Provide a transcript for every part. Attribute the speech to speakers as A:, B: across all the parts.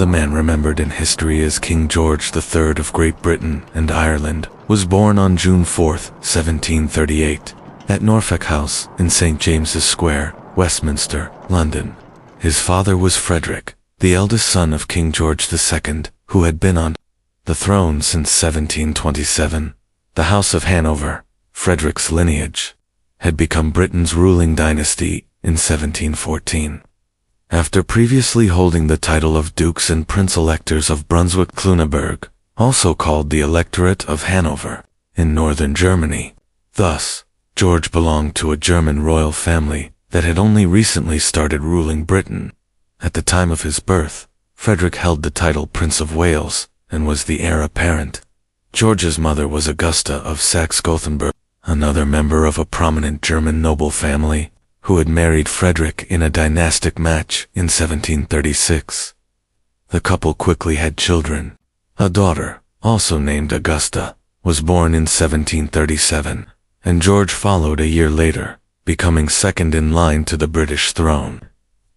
A: the man remembered in history as King George III of Great Britain and Ireland, was born on June 4, 1738, at Norfolk House in St. James's Square, Westminster, London. His father was Frederick, the eldest son of King George II, who had been on the throne since 1727. The House of Hanover, Frederick's lineage, had become Britain's ruling dynasty in 1714. After previously holding the title of Dukes and Prince-Electors of Brunswick-Lüneburg, also called the Electorate of Hanover, in northern Germany. Thus, George belonged to a German royal family that had only recently started ruling Britain. At the time of his birth, Frederick held the title Prince of Wales and was the heir apparent. George's mother was Augusta of Saxe-Gothenburg, another member of a prominent German noble family, who had married Frederick in a dynastic match in 1736. The couple quickly had children. A daughter, also named Augusta, was born in 1737, and George followed a year later, becoming second in line to the British throne.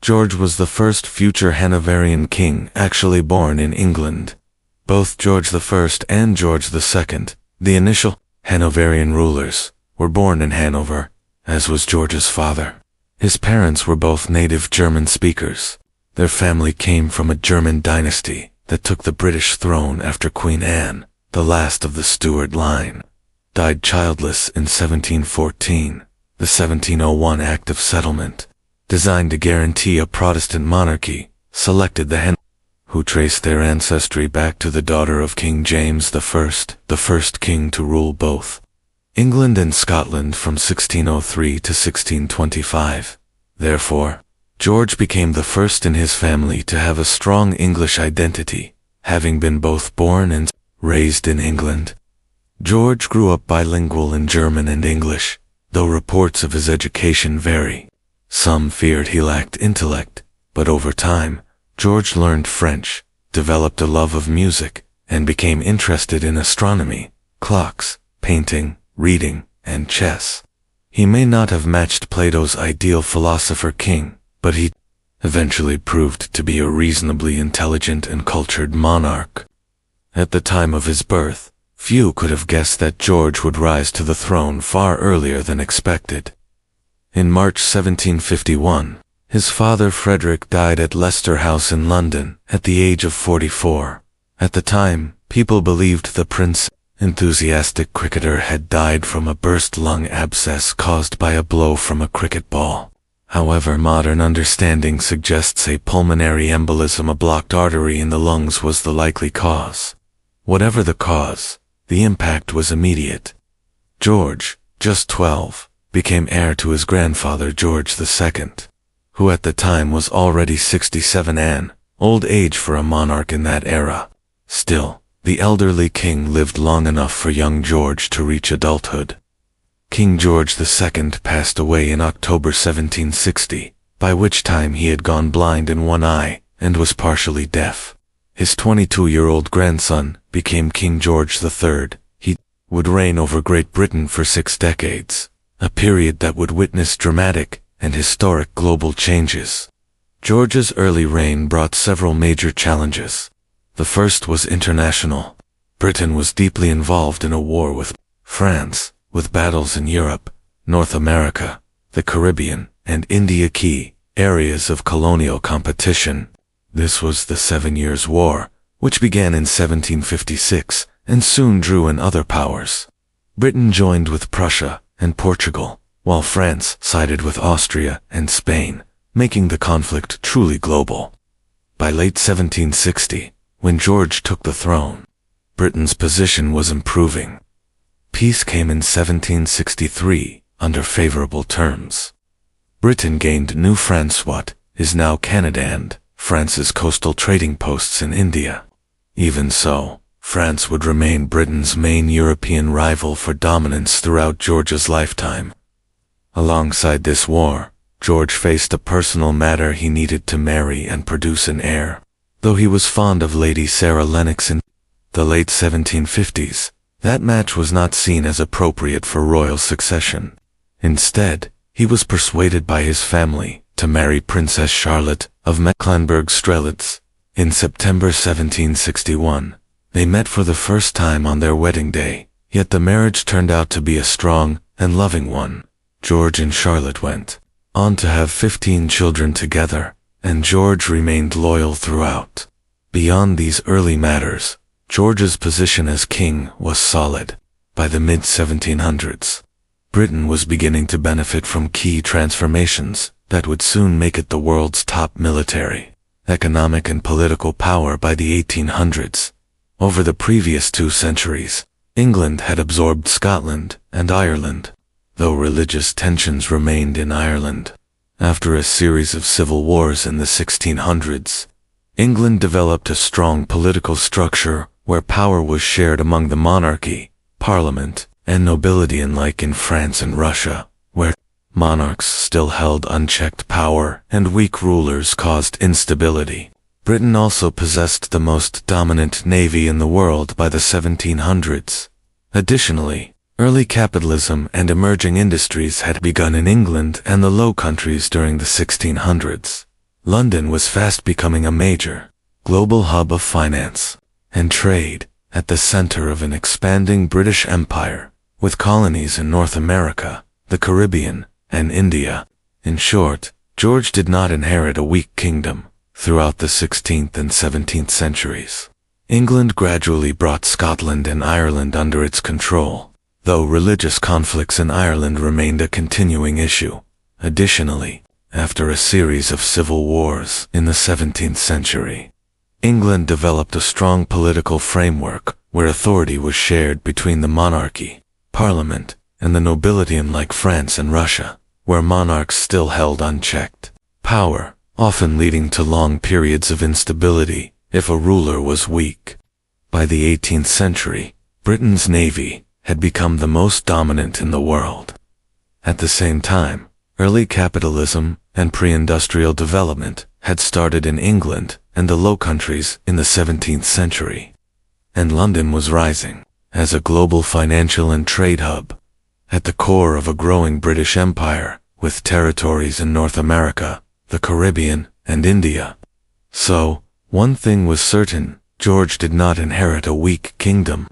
A: George was the first future Hanoverian king actually born in England. Both George I and George II, the initial Hanoverian rulers, were born in Hanover, as was George's father. His parents were both native German speakers. Their family came from a German dynasty that took the British throne after Queen Anne, the last of the Stuart line, died childless in 1714. The 1701 Act of Settlement, designed to guarantee a Protestant monarchy, selected the who traced their ancestry back to the daughter of King James I, the first king to rule both England and Scotland from 1603 to 1625. Therefore, George became the first in his family to have a strong English identity, having been both born and raised in England. George grew up bilingual in German and English, though reports of his education vary. Some feared he lacked intellect, but over time, George learned French, developed a love of music, and became interested in astronomy, clocks, painting, reading, and chess. He may not have matched Plato's ideal philosopher-king, but he eventually proved to be a reasonably intelligent and cultured monarch. At the time of his birth, few could have guessed that George would rise to the throne far earlier than expected. In March 1751, his father Frederick died at Leicester House in London at the age of 44. At the time, people believed the prince, enthusiastic cricketer, had died from a burst lung abscess caused by a blow from a cricket ball. However, modern understanding suggests a pulmonary embolism, a blocked artery in the lungs, was the likely cause. Whatever the cause, the impact was immediate. George, just 12, became heir to his grandfather George II, who at the time was already 67, an old age for a monarch in that era. Still, the elderly king lived long enough for young George to reach adulthood. King George II passed away in October 1760, by which time he had gone blind in one eye and was partially deaf. His 22-year-old grandson became King George III. He would reign over Great Britain for 6 decades, a period that would witness dramatic and historic global changes. George's early reign brought several major challenges. The first was international. Britain was deeply involved in a war with France, with battles in Europe, North America, the Caribbean, and India, key areas of colonial competition. This was the 7 Years' War, which began in 1756 and soon drew in other powers. Britain joined with Prussia and Portugal, while France sided with Austria and Spain, making the conflict truly global. By late 1760, when George took the throne, Britain's position was improving. Peace came in 1763 under favorable terms. Britain gained New France, what is now Canada, and France's coastal trading posts in India. Even so, France would remain Britain's main European rival for dominance throughout George's lifetime. Alongside this war, George faced a personal matter. He needed to marry and produce an heir. Though he was fond of Lady Sarah Lennox in the late 1750s, that match was not seen as appropriate for royal succession. Instead, he was persuaded by his family to marry Princess Charlotte of Mecklenburg-Strelitz, In September 1761, they met for the first time on their wedding day, yet the marriage turned out to be a strong and loving one. George and Charlotte went on to have 15 children together, and George remained loyal throughout. Beyond these early matters, George's position as king was solid. By the mid-1700s, Britain was beginning to benefit from key transformations that would soon make it the world's top military, economic and political power by the 1800s. Over the previous 2 centuries, England had absorbed Scotland and Ireland, though religious tensions remained in Ireland. After a series of civil wars in the 1600s, England developed a strong political structure where power was shared among the monarchy, parliament, and nobility, unlike in France and Russia, where monarchs still held unchecked power and weak rulers caused instability. Britain also possessed the most dominant navy in the world by the 1700s. Additionally, early capitalism and emerging industries had begun in England and the Low Countries during the 1600s. London was fast becoming a major, global hub of finance and trade, at the center of an expanding British Empire, with colonies in North America, the Caribbean, and India. In short, George did not inherit a weak kingdom. Throughout the 16th and 17th centuries, England gradually brought Scotland and Ireland under its control, though religious conflicts in Ireland remained a continuing issue. Additionally, after a series of civil wars in the 17th century, England developed a strong political framework where authority was shared between the monarchy, parliament, and the nobility, unlike France and Russia, where monarchs still held unchecked power, often leading to long periods of instability if a ruler was weak. By the 18th century, Britain's navy had become the most dominant in the world. At the same time, early capitalism and pre-industrial development had started in England and the Low Countries in the 17th century, and London was rising as a global financial and trade hub, at the core of a growing British Empire with territories in North America, the Caribbean, and India. So, one thing was certain: George did not inherit a weak kingdom.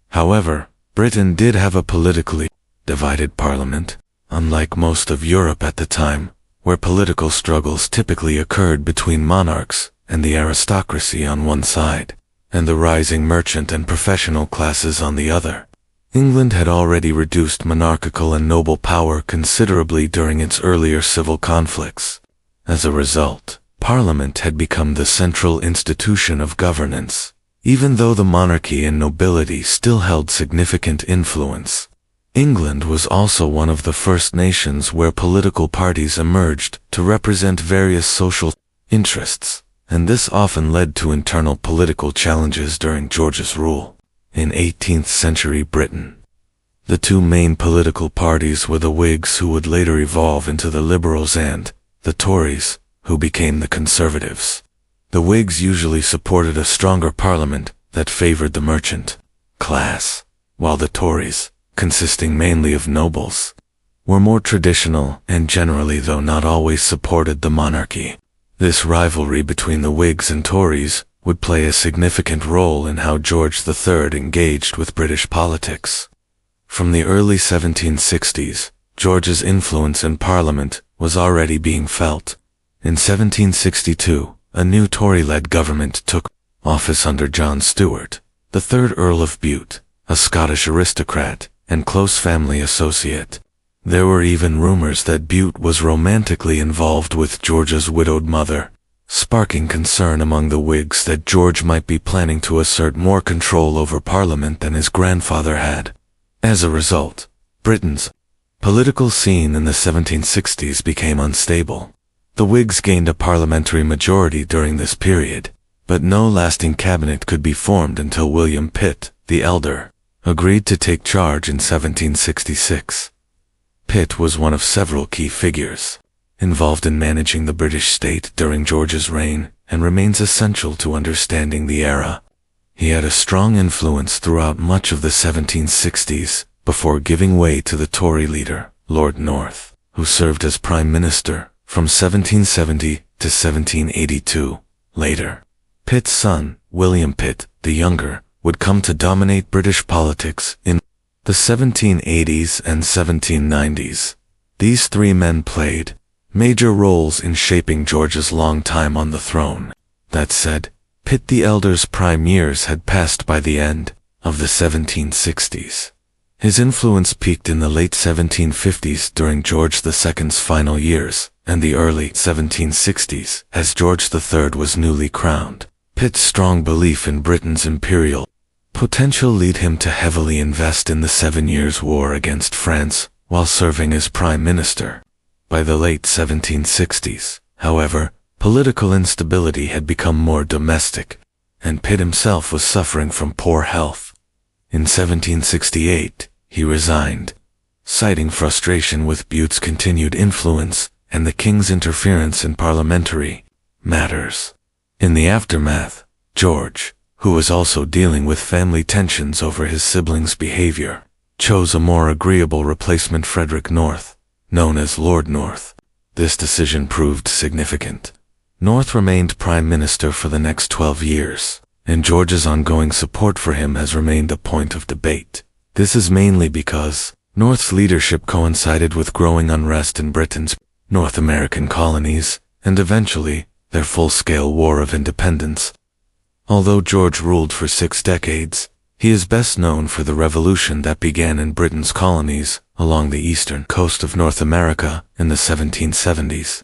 A: However, Britain did have a politically divided parliament, unlike most of Europe at the time, where political struggles typically occurred between monarchs and the aristocracy on one side, and the rising merchant and professional classes on the other. England had already reduced monarchical and noble power considerably during its earlier civil conflicts. As a result, Parliament had become the central institution of governance, even though the monarchy and nobility still held significant influence. England was also one of the first nations where political parties emerged to represent various social interests, and this often led to internal political challenges during George's rule. In 18th century Britain, the 2 main political parties were the Whigs, who would later evolve into the Liberals, and the Tories, who became the Conservatives. The Whigs usually supported a stronger parliament that favored the merchant class, while the Tories, consisting mainly of nobles, were more traditional and generally, though not always, supported the monarchy. This rivalry between the Whigs and Tories would play a significant role in how George III engaged with British politics. From the early 1760s, George's influence in Parliament was already being felt. In 1762, a new Tory-led government took office under John Stuart, the 3rd Earl of Bute, a Scottish aristocrat and close family associate. There were even rumors that Bute was romantically involved with George's widowed mother, sparking concern among the Whigs that George might be planning to assert more control over Parliament than his grandfather had. As a result, Britain's political scene in the 1760s became unstable. The Whigs gained a parliamentary majority during this period, but no lasting cabinet could be formed until William Pitt, the Elder, agreed to take charge in 1766. Pitt was one of several key figures involved in managing the British state during George's reign, and remains essential to understanding the era. He had a strong influence throughout much of the 1760s, before giving way to the Tory leader, Lord North, who served as Prime Minister from 1770 to 1782. Later, Pitt's son, William Pitt, the Younger, would come to dominate British politics in the 1780s and 1790s. These three men played major roles in shaping George's long time on the throne. That said, Pitt the Elder's prime years had passed by the end of the 1760s. His influence peaked in the late 1750s during George II's final years, and the early 1760s as George III was newly crowned. Pitt's strong belief in Britain's imperial potential led him to heavily invest in the 7 Years' War against France while serving as prime minister. By the late 1760s, however, political instability had become more domestic, and Pitt himself was suffering from poor health. In 1768, he resigned, citing frustration with Bute's continued influence and the king's interference in parliamentary matters. In the aftermath, George, who was also dealing with family tensions over his siblings' behavior, chose a more agreeable replacement, Frederick North, known as Lord North. This decision proved significant. North remained prime minister for the next 12 years, and George's ongoing support for him has remained a point of debate. This is mainly because North's leadership coincided with growing unrest in Britain's North American colonies, and eventually, their full-scale War of Independence. Although George ruled for 6 decades, he is best known for the revolution that began in Britain's colonies along the eastern coast of North America in the 1770s.